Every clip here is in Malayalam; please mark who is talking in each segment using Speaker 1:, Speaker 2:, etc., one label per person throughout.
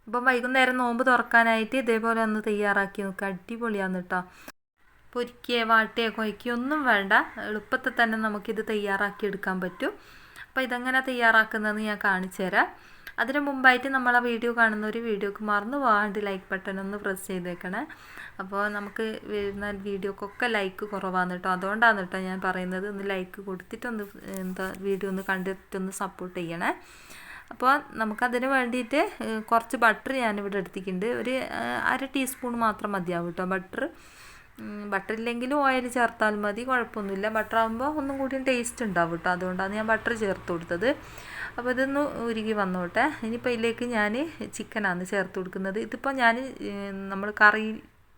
Speaker 1: അപ്പം വൈകുന്നേരം നോമ്പ് തുറക്കാനായിട്ട് ഇതേപോലെ ഒന്ന് തയ്യാറാക്കി നോക്കുക. അടിപൊളിയാന്ന് കേട്ടോ. പൊരിക്കുകയോ വാട്ടുകയോ കുഴക്കുകയോ ഒന്നും വേണ്ട, എളുപ്പത്തിൽ തന്നെ നമുക്കിത് തയ്യാറാക്കി എടുക്കാൻ പറ്റും. അപ്പോൾ ഇതെങ്ങനെ തയ്യാറാക്കുന്നതെന്ന് ഞാൻ കാണിച്ചു തരാം. അതിന് മുമ്പായിട്ട് നമ്മളെ വീഡിയോ കാണുന്ന ഒരു വീഡിയോക്ക് മറന്നു പോകാണ്ട് ലൈക്ക് ബട്ടൺ ഒന്ന് പ്രസ് ചെയ്തേക്കണേ. അപ്പോൾ നമുക്ക് വരുന്ന വീഡിയോക്കൊക്കെ ലൈക്ക് കുറവാണ് കേട്ടോ. അതുകൊണ്ടാണ് കേട്ടോ ഞാൻ പറയുന്നത്, ഒന്ന് ലൈക്ക് കൊടുത്തിട്ടൊന്ന് വീഡിയോ ഒന്ന് കണ്ടിട്ടൊന്ന് സപ്പോർട്ട് ചെയ്യണേ. അപ്പോൾ നമുക്കതിന് വേണ്ടിയിട്ട് കുറച്ച് ബട്ടർ ഞാനിവിടെ എടുത്തിട്ടുണ്ട്. ഒരു 1/2 ടീസ്പൂൺ മാത്രം മതിയാവും കേട്ടോ ബട്ടർ. ബട്ടർ ഇല്ലെങ്കിലും ഓയിൽ ചേർത്താലും മതി, കുഴപ്പമൊന്നുമില്ല. ബട്ടർ ആകുമ്പോൾ ഒന്നും കൂടി ടേസ്റ്റ് ഉണ്ടാവും കേട്ടോ. അതുകൊണ്ടാണ് ഞാൻ ബട്ടർ ചേർത്ത് കൊടുത്തത്. അപ്പോൾ ഇതൊന്ന് ഉരുകി വന്നോട്ടെ. ഇനിയിപ്പോൾ ഇതിലേക്ക് ഞാൻ ചിക്കനാണ് ചേർത്ത് കൊടുക്കുന്നത്. ഇതിപ്പോൾ ഞാൻ നമ്മൾ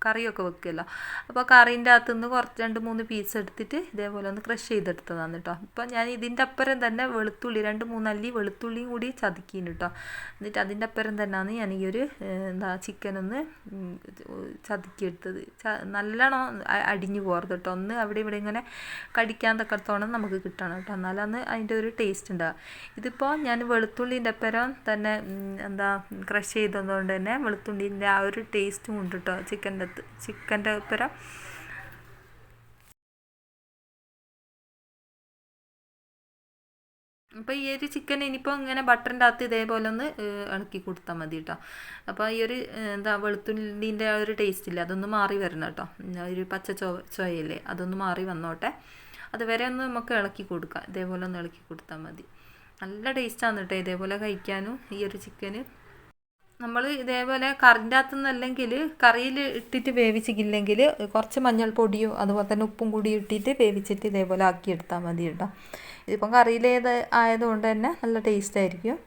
Speaker 1: കറിയൊക്കെ വെക്കുമല്ലോ, അപ്പോൾ കറീൻ്റെ അകത്തുനിന്ന് കുറച്ച് 2-3 പീസ് എടുത്തിട്ട് ഇതേപോലെ ഒന്ന് ക്രഷ് ചെയ്തെടുത്തതാണ് കേട്ടോ. ഇപ്പോൾ ഞാൻ ഇതിൻ്റെ അപ്പുറം തന്നെ വെളുത്തുള്ളി 2-3 അല്ലി വെളുത്തുള്ളിയും കൂടി ചതുക്കിന് കേട്ടോ. എന്നിട്ട് അതിൻ്റെ അപ്പുറം തന്നെയാണ് ഞാൻ ഈ ഒരു ചിക്കനൊന്ന് ചതുക്കിയെടുത്തത്. നല്ലോണം അടിഞ്ഞു പോകരുത് കേട്ടോ. ഒന്ന് അവിടെ ഇവിടെ ഇങ്ങനെ കടിക്കാൻ തക്കത്തോണം നമുക്ക് കിട്ടണം കേട്ടോ, എന്നാലാണ് അതിൻ്റെ ഒരു ടേസ്റ്റ് ഉണ്ടാകുക. ഇതിപ്പോൾ ഞാൻ വെളുത്തുള്ളീൻ്റെ അപ്പുറം തന്നെ ക്രഷ് ചെയ്തതുകൊണ്ട് തന്നെ വെളുത്തുള്ളിൻ്റെ ആ ഒരു ടേസ്റ്റും ഉണ്ട് കേട്ടോ ചിക്കൻ്റെ ഒപ്പരം. അപ്പോൾ ഈ ഒരു ചിക്കൻ ഇനിയിപ്പോൾ ഇങ്ങനെ ബട്ടറിൻ്റെ അകത്ത് ഇതേപോലെ ഒന്ന് ഇളക്കി കൊടുത്താൽ മതി കേട്ടോ. അപ്പോൾ ഈ ഒരു വെളുത്തുള്ളിൻ്റെ ആ ഒരു ടേസ്റ്റ് ഇല്ല, അതൊന്ന് മാറി വരണം കേട്ടോ. ഒരു പച്ച ചൊയയില്ലേ, അതൊന്ന് മാറി വന്നോട്ടെ. അതുവരെ ഒന്ന് നമുക്ക് ഇളക്കി കൊടുക്കാം. ഇതേപോലെ ഒന്ന് ഇളക്കി കൊടുത്താൽ മതി. നല്ല ടേസ്റ്റാണ് കേട്ടോ ഇതേപോലെ കഴിക്കാനും. ഈ ഒരു ചിക്കന് നമ്മൾ ഇതേപോലെ കറിൻ്റെ അകത്തുനിന്നല്ലെങ്കിൽ കറിയിൽ ഇട്ടിട്ട് വേവിച്ചില്ലെങ്കിൽ കുറച്ച് മഞ്ഞൾപ്പൊടിയോ അതുപോലെ തന്നെ ഉപ്പും കൂടി ഇട്ടിട്ട് വേവിച്ചിട്ട് ഇതേപോലെ ആക്കിയെടുത്താൽ മതി കേട്ടോ. ഇതിപ്പം കറിയിലേത് ആയതുകൊണ്ട് തന്നെ നല്ല ടേസ്റ്റ് ആയിരിക്കും.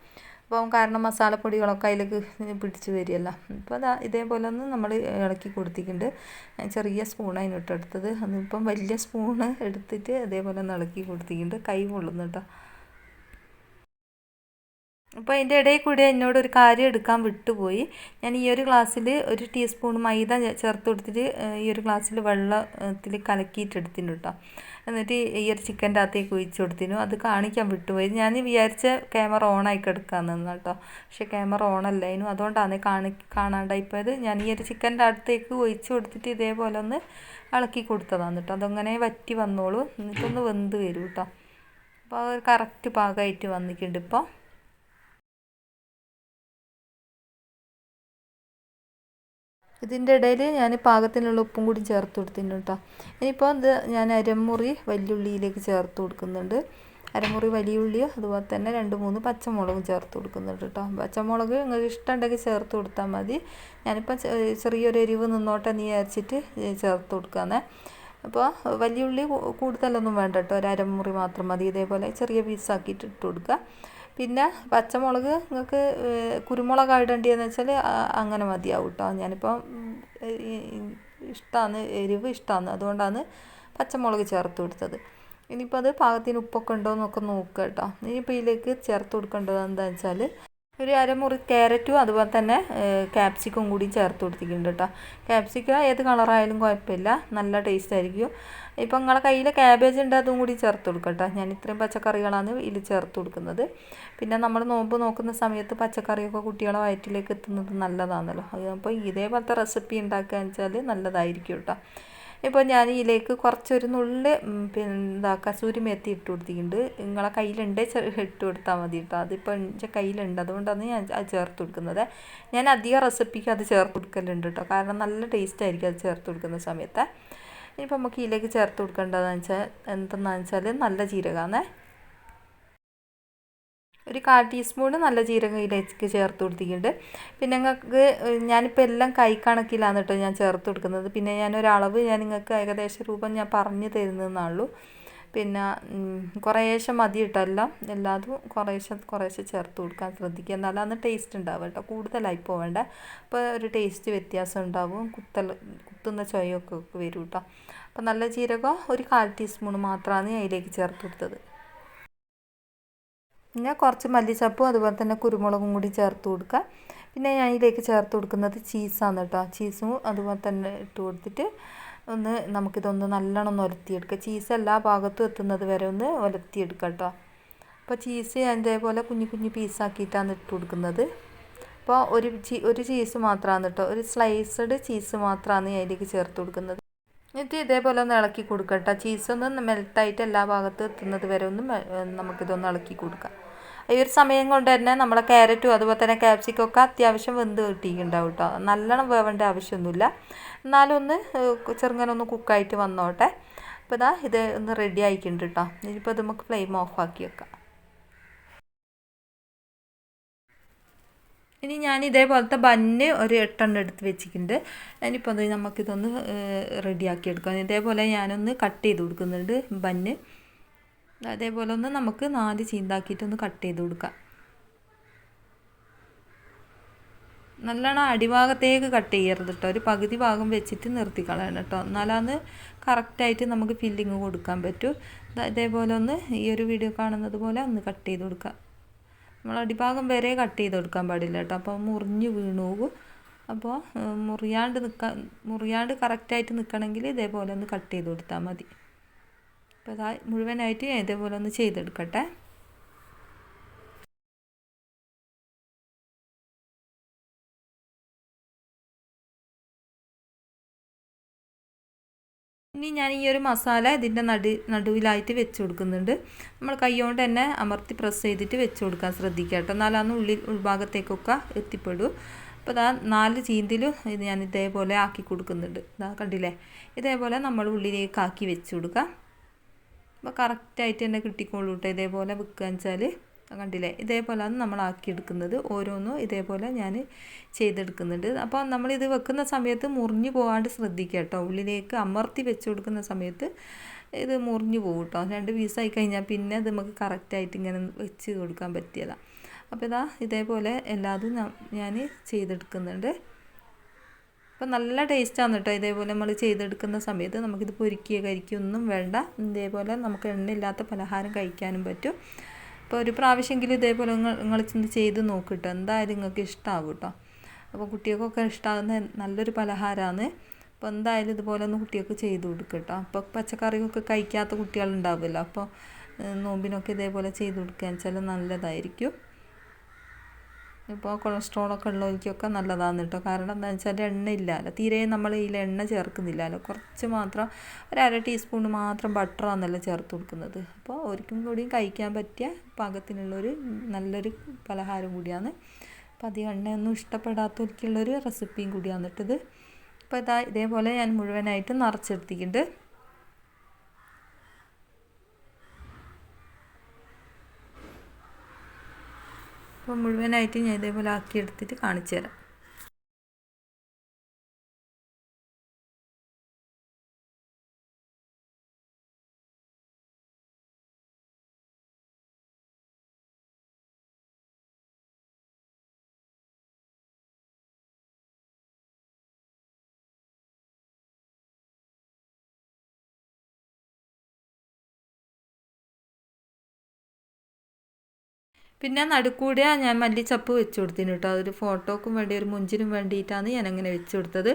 Speaker 1: അപ്പം കാരണം മസാലപ്പൊടികളൊക്കെ അതിലേക്ക് പിടിച്ച് വരികയല്ലോ. ഇപ്പോൾ അതാ ഇതേപോലെ ഒന്ന് നമ്മൾ ഇളക്കി കൊടുത്തിട്ടുണ്ട്. ഞാൻ ചെറിയ സ്പൂണാണ് ഇട്ടെടുത്തത്. അതിപ്പം വലിയ സ്പൂണ് എടുത്തിട്ട് ഇതേപോലെ ഒന്ന് ഇളക്കി കൊടുത്തിട്ടുണ്ട്. കൈ കൊള്ളുന്നു കേട്ടോ. അപ്പോൾ അതിൻ്റെ ഇടയിൽ കൂടി എന്നോടൊരു കാര്യം എടുക്കാൻ വിട്ടുപോയി. ഞാൻ ഈ ഒരു ഗ്ലാസ്സിൽ 1 ടീസ്പൂൺ മൈദ ചേർത്ത് കൊടുത്തിട്ട് ഈ ഒരു ഗ്ലാസ്സിൽ വെള്ളത്തിൽ കലക്കിയിട്ടെടുത്തിനു കേട്ടോ. എന്നിട്ട് ഈ ഒരു ചിക്കൻ്റെ അകത്തേക്ക് ഒഴിച്ചു കൊടുത്തിനു. അത് കാണിക്കാൻ വിട്ടുപോയി. ഞാൻ വിചാരിച്ച ക്യാമറ ഓണായി കിടക്കാൻ നിന്ന് കേട്ടോ, പക്ഷേ ക്യാമറ ഓണല്ലായിരുന്നു. അതുകൊണ്ടാണ് കാണാണ്ടായിപ്പോയത്. ഞാൻ ഈ ഒരു ചിക്കൻ്റെ അടുത്തേക്ക് ഒഴിച്ചു കൊടുത്തിട്ട് ഇതേപോലെ ഒന്ന് ഇളക്കി കൊടുത്തതാണ് കേട്ടോ. അതങ്ങനെ വറ്റി വന്നോളൂ, എന്നിട്ടൊന്ന് വെന്ത് വരും കേട്ടോ. അപ്പോൾ അത് കറക്റ്റ് പാകമായിട്ട് വന്നിട്ടുണ്ട്. ഇപ്പോൾ ഇതിൻ്റെ ഇടയിൽ ഞാൻ പാകത്തിനുള്ള ഉപ്പും കൂടി ചേർത്ത് കൊടുത്തിട്ടുണ്ട് കേട്ടോ. ഇനിയിപ്പോൾ ഇത് ഞാൻ അരമുറി വലിയുള്ളിയിലേക്ക് ചേർത്ത് കൊടുക്കുന്നുണ്ട്. അരമുറി വലിയ ഉള്ളിയോ അതുപോലെ തന്നെ 2-3 പച്ചമുളകും ചേർത്ത് കൊടുക്കുന്നുണ്ട് കേട്ടോ. പച്ചമുളക് നിങ്ങൾക്ക് ഇഷ്ടമുണ്ടെങ്കിൽ ചേർത്ത് കൊടുത്താൽ മതി. ഞാനിപ്പോൾ ചെറിയൊരു എരിവ് നിന്നോട്ടെ എന്ന് വിചാരിച്ചിട്ട് ചേർത്ത് കൊടുക്കാന്നേ. അപ്പോൾ വലിയ ഉള്ളി കൂടുതലൊന്നും വേണ്ട കേട്ടോ, ഒരു അരമുറി മാത്രം മതി. ഇതേപോലെ ചെറിയ പീസാക്കിയിട്ട് ഇട്ട് കൊടുക്കുക. പിന്നെ പച്ചമുളക് നിങ്ങൾക്ക് കുരുമുളക് ഇടേണ്ടതെന്ന് വെച്ചാൽ അങ്ങനെ മതിയാവും കേട്ടോ. ഞാനിപ്പോൾ ഇഷ്ടമാണ്, എരിവ് ഇഷ്ടമാണ്, അതുകൊണ്ടാണ് പച്ചമുളക് ചേർത്ത് കൊടുത്തത്. ഇനിയിപ്പോൾ അത് പാകത്തിന് ഉപ്പൊക്കെ ഉണ്ടോ എന്നൊക്കെ നോക്കുക കേട്ടോ. ഇനിയിപ്പോൾ ഇതിലേക്ക് ചേർത്ത് കൊടുക്കേണ്ടത് എന്താണെന്ന് വെച്ചാൽ ഒരു അരമുറി ക്യാരറ്റും അതുപോലെ തന്നെ ക്യാപ്സിക്കും കൂടി ചേർത്ത് കൊടുത്തിട്ടുണ്ട് കേട്ടോ. ക്യാപ്സിക്കം ഏത് കളറായാലും കുഴപ്പമില്ല, നല്ല ടേസ്റ്റ് ആയിരിക്കും. ഇപ്പം നിങ്ങളെ കയ്യിൽ ക്യാബേജ് ഉണ്ട്, അതും കൂടി ചേർത്ത് കൊടുക്കട്ടോ. ഞാൻ ഇത്രയും പച്ചക്കറികളാണ് ഇതിൽ ചേർത്ത് കൊടുക്കുന്നത്. പിന്നെ നമ്മൾ നോമ്പ് നോക്കുന്ന സമയത്ത് പച്ചക്കറിയൊക്കെ കുട്ടികളെ വയറ്റിലേക്ക് എത്തുന്നത് നല്ലതാണല്ലോ. അപ്പോൾ ഇതേപോലത്തെ റെസിപ്പി ഉണ്ടാക്കുകയെന്ന് വെച്ചാൽ നല്ലതായിരിക്കും കേട്ടോ. ഇപ്പോൾ ഞാൻ ഇതിലേക്ക് കുറച്ചൊരു നുള്ളി കസൂരി മേത്തി ഇട്ട് കൊടുത്തിട്ടുണ്ട്. നിങ്ങളെ കയ്യിലുണ്ടെങ്കിൽ ഇട്ട് കൊടുത്താൽ മതി കേട്ടോ. അതിപ്പോൾ എൻ്റെ കയ്യിലുണ്ട്, അതുകൊണ്ടാണ് ഞാൻ അത് ചേർത്ത് കൊടുക്കുന്നത്. ഞാൻ അധികം റെസിപ്പിക്ക് അത് ചേർത്ത് കൊടുക്കലുണ്ട് കേട്ടോ, കാരണം നല്ല ടേസ്റ്റ് ആയിരിക്കും അത് ചേർത്ത് കൊടുക്കുന്ന സമയത്ത്. ഇനിയിപ്പോൾ നമുക്ക് ഇതിലേക്ക് ചേർത്ത് കൊടുക്കേണ്ടതെന്ന് വെച്ചാൽ എന്തെന്നാന്ന് വെച്ചാൽ നല്ല ജീരകമാണ്. ഒരു 1/4 ടീസ്പൂണ് നല്ല ജീരകം ഇതിലേക്ക് ചേർത്ത് കൊടുത്തിട്ടുണ്ട്. പിന്നെ നിങ്ങൾക്ക് ഞാനിപ്പോൾ എല്ലാം കണക്കിലാണ് കേട്ടോ ഞാൻ ചേർത്ത് കൊടുക്കുന്നത്. പിന്നെ ഞാനൊരളവ് നിങ്ങൾക്ക് ഏകദേശ രൂപം ഞാൻ പറഞ്ഞു തരുന്നതെന്നുള്ളൂ. പിന്നെ കുറേശ്ശെ മതി കേട്ടോ, എല്ലാതും കുറേശ്ശെ ചേർത്ത് കൊടുക്കാൻ ശ്രദ്ധിക്കുക, എന്നാലാണ് ടേസ്റ്റ് ഉണ്ടാവുക കേട്ടോ. കൂടുതലായി പോവേണ്ട, അപ്പോൾ ഒരു ടേസ്റ്റ് വ്യത്യാസം ഉണ്ടാവും, കുത്തുന്ന ചൊയൊക്കെ വരും കേട്ടോ. അപ്പോൾ നല്ല ജീരകം ഒരു 1/4 ടീസ്പൂൺ മാത്രമാണ് അതിലേക്ക് ചേർത്ത് കൊടുത്തത്. പിന്നെ കുറച്ച് മല്ലിച്ചപ്പും അതുപോലെ തന്നെ കുരുമുളകും കൂടി ചേർത്ത് കൊടുക്കുക. പിന്നെ ഞാൻ ഇതിലേക്ക് ചേർത്ത് കൊടുക്കുന്നത് ചീസാണ് കേട്ടോ. ചീസും അതുപോലെ തന്നെ ഇട്ട് കൊടുത്തിട്ട് നമുക്കിതൊന്ന് നല്ലോണം ഒന്ന് ഒലത്തിയെടുക്കുക. ചീസ് എല്ലാ ഭാഗത്തും എത്തുന്നത് വരെ ഒന്ന് ഒലത്തിയെടുക്കുക കേട്ടോ. അപ്പോൾ ചീസ് ഞാൻ ഇതേപോലെ കുഞ്ഞു പീസാക്കിയിട്ടാണ് ഇട്ട് കൊടുക്കുന്നത്. അപ്പോൾ ഒരു ചീസ് മാത്രമാണ് കേട്ടോ, ഒരു സ്ലൈസ്ഡ് ചീസ് മാത്രമാണ് അതിലേക്ക് ചേർത്ത് കൊടുക്കുന്നത്. എന്നിട്ട് ഇതേപോലെ ഒന്ന് ഇളക്കി കൊടുക്കട്ടോ. ചീസൊന്ന് മെൽട്ടായിട്ട് എല്ലാ ഭാഗത്തും എത്തുന്നത് വരെ ഒന്ന് നമുക്കിതൊന്ന് ഇളക്കി കൊടുക്കാം. ഈ ഒരു സമയം കൊണ്ട് തന്നെ നമ്മളെ ക്യാരറ്റും അതുപോലെ തന്നെ ക്യാപ്സിക്കൊക്കെ അത്യാവശ്യം വെന്ത് കിട്ടിയിട്ടുണ്ടാവും കേട്ടോ. നല്ലോണം വേവേണ്ട ആവശ്യമൊന്നുമില്ല, എന്നാലും ഒന്ന് ചെറുങ്ങനെ ഒന്ന് കുക്കായിട്ട് വന്നോട്ടെ. അപ്പോൾ ഇത് ഒന്ന് റെഡി ആയിട്ടുണ്ട് കേട്ടോ. ഇനിയിപ്പോൾ ഇത് നമുക്ക് ഫ്ലെയിം ഓഫാക്കി വെക്കാം. ഇനി ഞാൻ ഇതേപോലത്തെ ബന്ന് ഒരു 8 എടുത്ത് വെച്ചിട്ടുണ്ട്. ഇനിയിപ്പോൾ അത് നമുക്കിതൊന്ന് റെഡിയാക്കി എടുക്കാം. ഇതേപോലെ ഞാനൊന്ന് കട്ട് ചെയ്ത് കൊടുക്കുന്നുണ്ട് ബന്ന്. അതേപോലെ ഒന്ന് നമുക്ക് 4 ചീന്താക്കിയിട്ടൊന്ന് കട്ട് ചെയ്ത് കൊടുക്കാം. നല്ലോണം അടിഭാഗത്തേക്ക് കട്ട് ചെയ്യരുത് കേട്ടോ, ഒരു പകുതി ഭാഗം വെച്ചിട്ട് നിർത്തി കളയണം കേട്ടോ, എന്നാലാണ് കറക്റ്റായിട്ട് നമുക്ക് ഫില്ലിങ് കൊടുക്കാൻ പറ്റും. ഇതേപോലെ ഒന്ന് ഈ ഒരു വീഡിയോ കാണുന്നത് പോലെ ഒന്ന് കട്ട് ചെയ്ത് കൊടുക്കാം. നമ്മൾ അടിഭാഗം വരെ കട്ട് ചെയ്ത് കൊടുക്കാൻ പാടില്ല കേട്ടോ, അപ്പോൾ മുറിഞ്ഞ് വീണു പോകും. അപ്പോൾ മുറിയാണ്ട് കറക്റ്റായിട്ട് നിൽക്കണമെങ്കിൽ ഇതേപോലെ ഒന്ന് കട്ട് ചെയ്ത് കൊടുത്താൽ മതി. അപ്പോൾ മുഴുവനായിട്ട് ഇതേപോലെ ഒന്ന് ചെയ്തെടുക്കട്ടെ. ഇനി ഞാൻ ഈ ഒരു മസാല ഇതിൻ്റെ നടുവിലായിട്ട് വെച്ച് കൊടുക്കുന്നുണ്ട്. നമ്മൾ കൈ കൊണ്ട് തന്നെ അമർത്തി പ്രസ് ചെയ്തിട്ട് വെച്ച് കൊടുക്കാൻ ശ്രദ്ധിക്കുക കേട്ടോ, എന്നാലാണ് ഉൾഭാഗത്തേക്കൊക്കെ എത്തിപ്പെടൂ. അപ്പോൾ 4 ചീന്തിലും ഇത് ഞാൻ ഇതേപോലെ ആക്കി കൊടുക്കുന്നുണ്ട്. കണ്ടില്ലേ, ഇതേപോലെ നമ്മൾ ഉള്ളിലേക്ക് ആക്കി വെച്ച് കൊടുക്കുക. അപ്പോൾ കറക്റ്റായിട്ട് തന്നെ കിട്ടിക്കോളൂ കേട്ടോ. ഇതേപോലെ വെക്കുകയെന്ന് വെച്ചാൽ കണ്ടില്ലേ, ഇതേപോലെയാണ് നമ്മൾ ആക്കിയെടുക്കുന്നത്. ഓരോന്നും ഇതേപോലെ ഞാൻ ചെയ്തെടുക്കുന്നുണ്ട്. അപ്പോൾ നമ്മളിത് വെക്കുന്ന സമയത്ത് മുറിഞ്ഞു പോകാണ്ട് ശ്രദ്ധിക്കുക കേട്ടോ. ഉള്ളിലേക്ക് അമർത്തി വെച്ച് കൊടുക്കുന്ന സമയത്ത് ഇത് മുറിഞ്ഞു പോകും കേട്ടോ. 2 പീസായി കഴിഞ്ഞാൽ പിന്നെ അത് നമുക്ക് കറക്റ്റായിട്ട് ഇങ്ങനെ വെച്ച് കൊടുക്കാൻ പറ്റിയതാണ്. അപ്പോൾ ഇതേപോലെ എല്ലാതും ഞാൻ ചെയ്തെടുക്കുന്നുണ്ട്. അപ്പോൾ നല്ല ടേസ്റ്റാണ് കേട്ടോ. ഇതേപോലെ നമ്മൾ ചെയ്തെടുക്കുന്ന സമയത്ത് നമുക്കിത് കരിക്കൊന്നും വേണ്ട. ഇതേപോലെ നമുക്ക് എണ്ണയില്ലാത്ത പലഹാരം കഴിക്കാനും പറ്റും. അപ്പോൾ ഒരു പ്രാവശ്യമെങ്കിലും ഇതേപോലെ നിങ്ങൾ ചെയ്ത് നോക്കിട്ടോ, എന്തായാലും നിങ്ങൾക്ക് ഇഷ്ടമാവും കേട്ടോ. അപ്പോൾ കുട്ടികൾക്കൊക്കെ ഇഷ്ടമാകുന്ന നല്ലൊരു പലഹാരമാണ്. അപ്പോൾ എന്തായാലും ഇതുപോലെ ഒന്ന് കുട്ടികൾക്ക് ചെയ്ത് കൊടുക്കുക കേട്ടോ. അപ്പോൾ പച്ചക്കറിയൊക്കെ കഴിക്കാത്ത കുട്ടികളുണ്ടാവുമല്ലോ, അപ്പോൾ നോമ്പിനൊക്കെ ഇതേപോലെ ചെയ്ത് കൊടുക്കുകയെന്ന് വെച്ചാൽ നല്ലതായിരിക്കും. ഇപ്പോൾ കൊളസ്ട്രോളൊക്കെ ഉള്ളവർക്കൊക്കെ നല്ലതാണ് കേട്ടോ. കാരണം എന്താണെന്ന് വെച്ചാൽ എണ്ണ ഇല്ലല്ലോ, തീരെ നമ്മൾ ഇതിൽ എണ്ണ ചേർക്കുന്നില്ലല്ലോ, കുറച്ച് മാത്രം ഒരു 1/2 ടീസ്പൂൺ മാത്രം ബട്ടറാണല്ലോ ചേർത്ത് കൊടുക്കുന്നത്. അപ്പോൾ ഒരിക്കലും കൂടിയും കഴിക്കാൻ പറ്റിയ പാകത്തിനുള്ളൊരു നല്ലൊരു പലഹാരം കൂടിയാണ്. അപ്പോൾ അധികം എണ്ണയൊന്നും ഇഷ്ടപ്പെടാത്തവർക്കുള്ളൊരു റെസിപ്പിയും കൂടിയാണ് കേട്ടത്. അപ്പോൾ ഇതേപോലെ ഞാൻ മുഴുവനായിട്ട് നിറച്ചെടുത്തിട്ടുണ്ട്. അപ്പോൾ മുഴുവനായിട്ട് ഞാൻ ഇതേപോലെ ആക്കിയെടുത്തിട്ട് കാണിച്ചു തരാം. പിന്നെ നടുക്കൂടെ ഞാൻ മല്ലിച്ചപ്പ് വെച്ച് കൊടുത്തിന് കേട്ടോ. അതൊരു ഫോട്ടോക്കും വേണ്ടി ഒരു മുഞ്ചിനും വേണ്ടിയിട്ടാണ് ഞാൻ അങ്ങനെ വെച്ച് കൊടുത്തത്.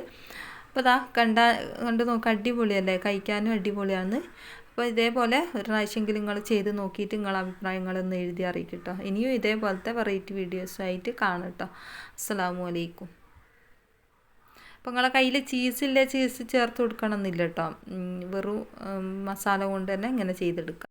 Speaker 1: അപ്പോൾ കണ്ട് നോക്കാം, അടിപൊളിയല്ലേ, കഴിക്കാനും അടിപൊളിയാണ്. അപ്പോൾ ഇതേപോലെ ഒരു പ്രാവശ്യമെങ്കിലും നിങ്ങൾ ചെയ്ത് നോക്കിയിട്ട് നിങ്ങളെ അഭിപ്രായങ്ങളൊന്ന് എഴുതി അറിയിക്കും കേട്ടോ. ഇനിയും ഇതേപോലത്തെ വെറൈറ്റി വീഡിയോസായിട്ട് കാണാം കേട്ടോ. അസ്സലാമു അലൈക്കും. അപ്പോൾ നിങ്ങളെ കയ്യിൽ ചീസ് ചേർത്ത് കൊടുക്കണമെന്നില്ല കേട്ടോ, വെറും മസാല കൊണ്ട് തന്നെ ഇങ്ങനെ ചെയ്തെടുക്കാം.